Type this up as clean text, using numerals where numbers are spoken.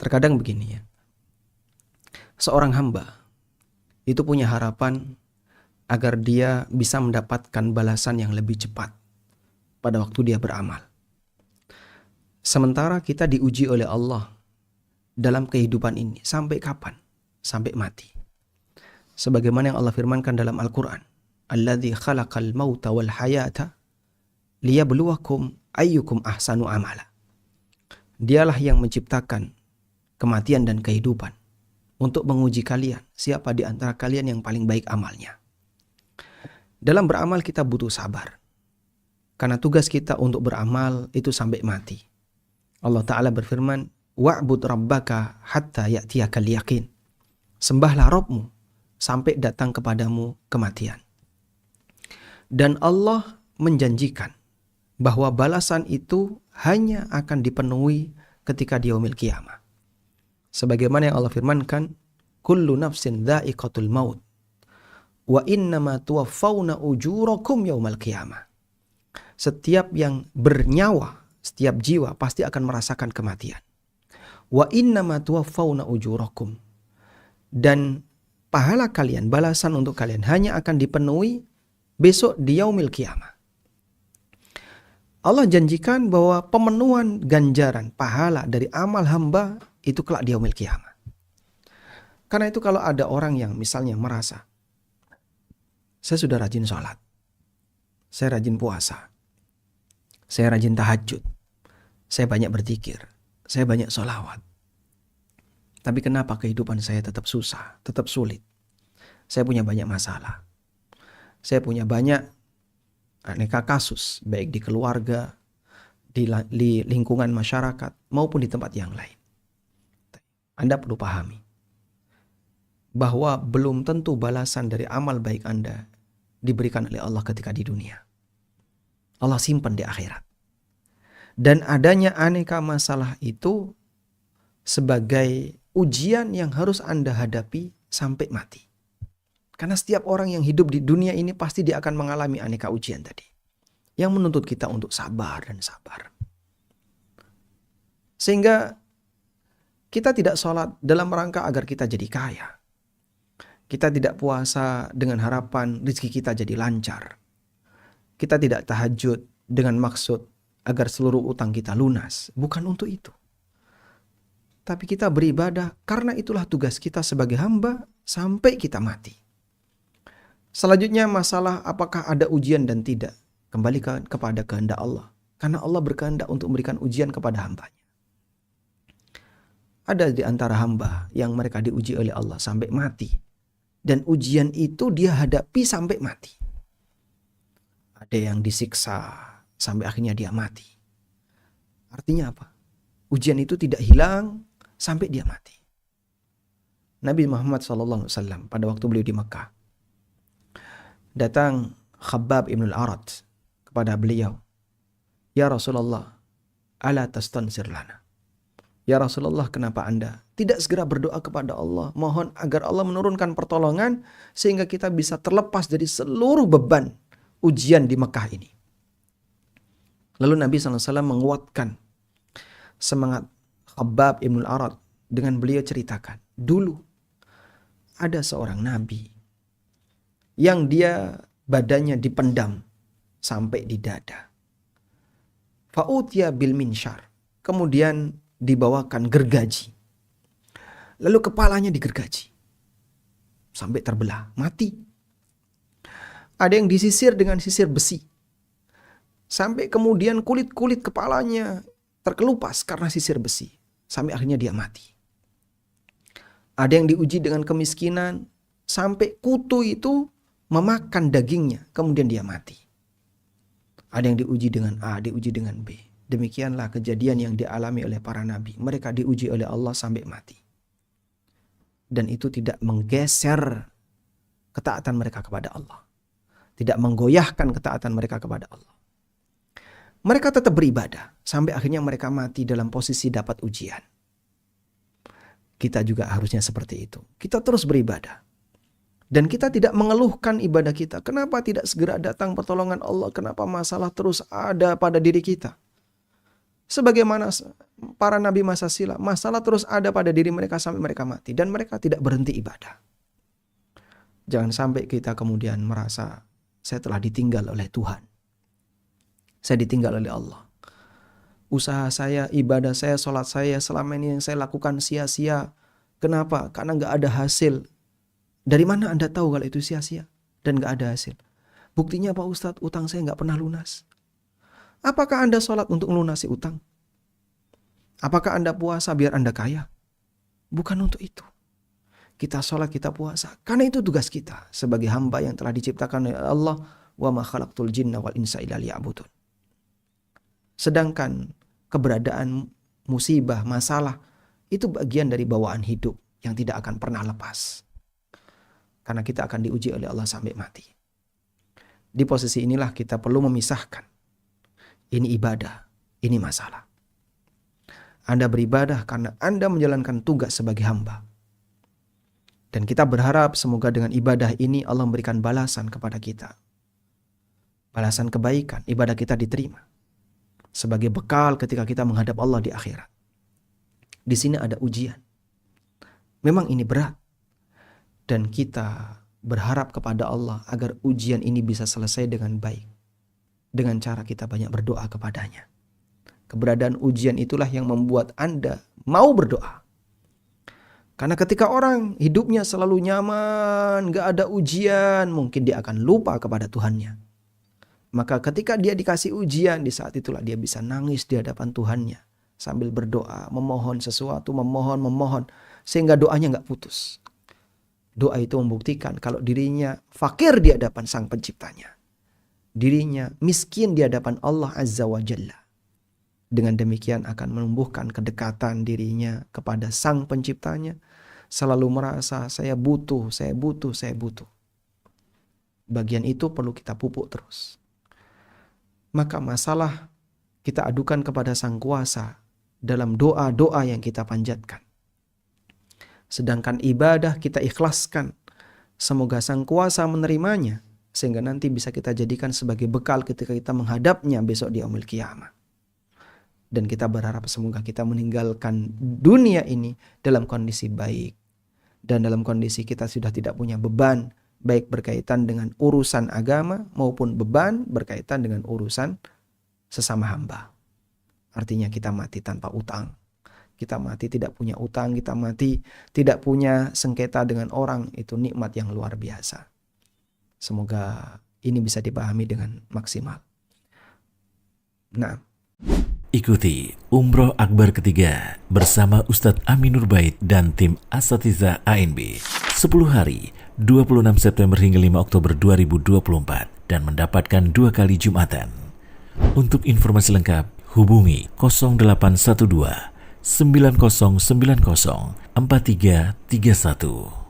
Terkadang begini ya, seorang hamba itu punya harapan agar dia bisa mendapatkan balasan yang lebih cepat pada waktu dia beramal. Sementara kita diuji oleh Allah dalam kehidupan ini sampai kapan? Sampai mati. Sebagaimana yang Allah firmankan dalam Al-Quran, Alladzi khalaqal mauta wal hayata liyabluwakum ayyukum ahsanu amala. Dialah yang menciptakan kematian dan kehidupan untuk menguji kalian, siapa di antara kalian yang paling baik amalnya. Dalam beramal kita butuh sabar, karena tugas kita untuk beramal itu sampai mati. Allah Ta'ala berfirman, wa'bud rabbaka hatta ya'tiyakal yaqin. Sembahlah Rabbmu sampai datang kepadamu kematian. Dan Allah menjanjikan bahwa balasan itu hanya akan dipenuhi ketika di yaumil qiyamah. Sebagaimana yang Allah firmankan, kullu nafsin dha'iqatul maut wa innama tuwaffawna ujurakum yaumal qiyamah. Setiap yang bernyawa, setiap jiwa pasti akan merasakan kematian. Wa innama tuwaffawna ujurakum. Dan pahala kalian, balasan untuk kalian hanya akan dipenuhi besok di yaumil qiyamah. Allah janjikan bahwa pemenuhan ganjaran pahala dari amal hamba itu kelak di yaumil qiyamah. Karena itu kalau ada orang yang misalnya merasa, saya sudah rajin sholat, saya rajin puasa, saya rajin tahajud, saya banyak berzikir, saya banyak sholawat, tapi kenapa kehidupan saya tetap susah, tetap sulit? Saya punya banyak masalah, saya punya banyak aneka kasus, baik di keluarga, di lingkungan masyarakat, maupun di tempat yang lain. Anda perlu pahami bahwa belum tentu balasan dari amal baik Anda diberikan oleh Allah ketika di dunia. Allah simpan di akhirat. Dan adanya aneka masalah itu sebagai ujian yang harus Anda hadapi sampai mati. Karena setiap orang yang hidup di dunia ini pasti dia akan mengalami aneka ujian tadi. Yang menuntut kita untuk sabar dan sabar. Sehingga kita tidak sholat dalam rangka agar kita jadi kaya. Kita tidak puasa dengan harapan rezeki kita jadi lancar. Kita tidak tahajud dengan maksud agar seluruh utang kita lunas. Bukan untuk itu. Tapi kita beribadah karena itulah tugas kita sebagai hamba sampai kita mati. Selanjutnya masalah apakah ada ujian dan tidak. Kembalikan kepada kehendak Allah. Karena Allah berkehendak untuk memberikan ujian kepada hambanya. Ada di antara hamba yang mereka diuji oleh Allah sampai mati. Dan ujian itu dia hadapi sampai mati. Ada yang disiksa sampai akhirnya dia mati. Artinya apa? Ujian itu tidak hilang sampai dia mati. Nabi Muhammad SAW pada waktu beliau di Mekah, datang Khabbab ibn al-Arat kepada beliau. Ya Rasulullah, ala tastansir lana. Ya Rasulullah, kenapa Anda tidak segera berdoa kepada Allah? Mohon agar Allah menurunkan pertolongan sehingga kita bisa terlepas dari seluruh beban ujian di Mekah ini. Lalu Nabi SAW menguatkan semangat Khabbab ibn al-Arat dengan beliau ceritakan. Dulu ada seorang Nabi yang dia badannya dipendam sampai di dada. Fa'utya bil minsyar. Kemudian dibawakan gergaji. Lalu kepalanya digergaji. Sampai terbelah, mati. Ada yang disisir dengan sisir besi. Sampai kemudian kulit-kulit kepalanya terkelupas karena sisir besi. Sampai akhirnya dia mati. Ada yang diuji dengan kemiskinan. Sampai kutu itu memakan dagingnya. Kemudian dia mati. Ada yang diuji dengan A, diuji dengan B. Demikianlah kejadian yang dialami oleh para nabi. Mereka diuji oleh Allah sampai mati. Dan itu tidak menggeser ketaatan mereka kepada Allah. Tidak menggoyahkan ketaatan mereka kepada Allah. Mereka tetap beribadah. Sampai akhirnya mereka mati dalam posisi dapat ujian. Kita juga harusnya seperti itu. Kita terus beribadah. Dan kita tidak mengeluhkan ibadah kita. Kenapa tidak segera datang pertolongan Allah? Kenapa masalah terus ada pada diri kita? Sebagaimana para nabi masa silam, masalah terus ada pada diri mereka sampai mereka mati. Dan mereka tidak berhenti ibadah. Jangan sampai kita kemudian merasa, saya telah ditinggal oleh Tuhan. Saya ditinggal oleh Allah. Usaha saya, ibadah saya, sholat saya, selama ini yang saya lakukan sia-sia. Kenapa? Karena gak ada hasil. Dari mana Anda tahu kalau itu sia-sia dan gak ada hasil? Buktinya Pak Ustadz, utang saya gak pernah lunas. Apakah Anda sholat untuk melunasi utang? Apakah Anda puasa biar Anda kaya? Bukan untuk itu. Kita sholat, kita puasa. Karena itu tugas kita sebagai hamba yang telah diciptakan oleh Allah. Wa ma khalaqtul jinna wal insa illa liya'budun. Sedangkan keberadaan musibah, masalah, itu bagian dari bawaan hidup yang tidak akan pernah lepas. Karena kita akan diuji oleh Allah sampai mati. Di posisi inilah kita perlu memisahkan. Ini ibadah, ini masalah. Anda beribadah karena Anda menjalankan tugas sebagai hamba. Dan kita berharap semoga dengan ibadah ini Allah memberikan balasan kepada kita. Balasan kebaikan, ibadah kita diterima. Sebagai bekal ketika kita menghadap Allah di akhirat. Di sini ada ujian. Memang ini berat. Dan kita berharap kepada Allah agar ujian ini bisa selesai dengan baik. Dengan cara kita banyak berdoa kepadanya. Keberadaan ujian itulah yang membuat Anda mau berdoa. Karena ketika orang hidupnya selalu nyaman, gak ada ujian, mungkin dia akan lupa kepada Tuhannya. Maka ketika dia dikasih ujian, di saat itulah dia bisa nangis di hadapan Tuhannya. Sambil berdoa, memohon sesuatu, memohon. Sehingga doanya gak putus. Doa itu membuktikan kalau dirinya fakir di hadapan Sang Penciptanya. Dirinya miskin di hadapan Allah Azza wa Jalla. Dengan demikian akan menumbuhkan kedekatan dirinya kepada Sang Penciptanya. Selalu merasa saya butuh. Bagian itu perlu kita pupuk terus. Maka masalah kita adukan kepada Sang Kuasa dalam doa-doa yang kita panjatkan. Sedangkan ibadah kita ikhlaskan. Semoga Sang Kuasa menerimanya. Sehingga nanti bisa kita jadikan sebagai bekal ketika kita menghadapnya besok di yaumil qiyamah. Dan kita berharap semoga kita meninggalkan dunia ini dalam kondisi baik. Dan dalam kondisi kita sudah tidak punya beban. Baik berkaitan dengan urusan agama maupun beban berkaitan dengan urusan sesama hamba. Artinya kita mati tanpa utang. Kita mati tidak punya utang. Kita mati tidak punya sengketa dengan orang. Itu nikmat yang luar biasa. Semoga ini bisa dipahami dengan maksimal. Nah, ikuti Umroh Akbar ketiga bersama Ustadz Aminur Bait dan tim Asatidzah ANB 10 hari 26 September hingga 5 Oktober 2024 dan mendapatkan 2 kali Jumatan. Untuk informasi lengkap hubungi 0812 9090 4331.